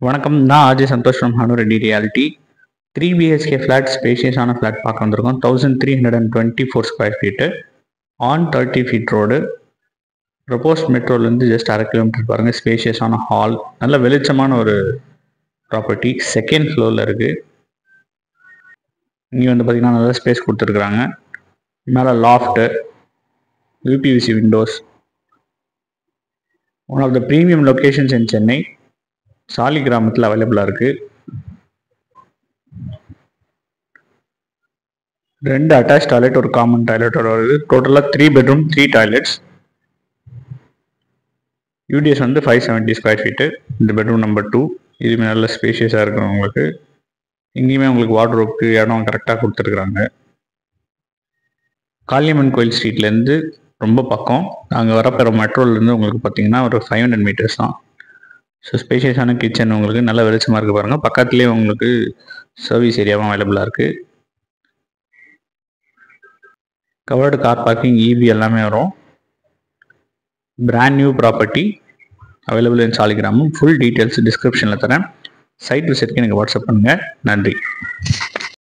வணக்கம். நான் RJ Santhosh from Hanu Reddy realty. 3 BHK flat, ஸ்பேஷியஸான ஃப்ளாட் பார்க்க வந்திருக்கோம். 1324 square feet, on 30 feet road. Proposed மெட்ரோலேருந்து ஜஸ்ட் 1/2 கிலோமீட்டர் பாருங்கள். ஸ்பேஷியஸான ஹால், நல்ல வெளிச்சமான ஒரு ப்ராப்பர்ட்டி. செகண்ட் ஃப்ளோரில் இருக்குது. இங்கே வந்து பார்த்திங்கன்னா நல்ல ஸ்பேஸ் கொடுத்துருக்குறாங்க. மேலே loft, UPVC windows. One of the premium locations in Chennai. சாலி கிராமத்தில் அவைலபிளாக இருக்குது. 2 அட்டாச் டாய்லெட், ஒரு காமன் டாய்லெட்டோட வருது. டோட்டலாக 3 பெட்ரூம் 3 டாய்லெட்ஸ். யூடிஎஸ் வந்து 570 ஸ்கொயர் ஃபீட்டு. இந்த பெட்ரூம் நம்பர் 2. இதுவுமே நல்ல ஸ்பேஷியஸாக இருக்கும் உங்களுக்கு. இங்கேயுமே உங்களுக்கு வார்ட்ரோப்க்கு இடம் கரெக்டாக கொடுத்துருக்குறாங்க. காளியம்மன் கோயில் ஸ்ட்ரீட்லேருந்து ரொம்ப பக்கம். நாங்கள் வரப்போகிற மெட்ரோலேருந்து உங்களுக்கு பார்த்தீங்கன்னா ஒரு 500 மீட்டர்ஸ் தான். ஸோ ஸ்பேஷியஸான கிச்சன், உங்களுக்கு நல்ல வெளிச்சமாக இருக்குது பாருங்கள். பக்கத்துலேயே உங்களுக்கு சர்வீஸ் ஏரியாவும் அவைலபிளாக இருக்குது. கவர்டு கார் பார்க்கிங், இபி எல்லாமே வரும். Brand new property available in Saligramam. Full details டிஸ்கிரிப்ஷனில் தரேன். சைட் விசிட்க்கு எனக்கு வாட்ஸ்அப் பண்ணுங்கள். நன்றி.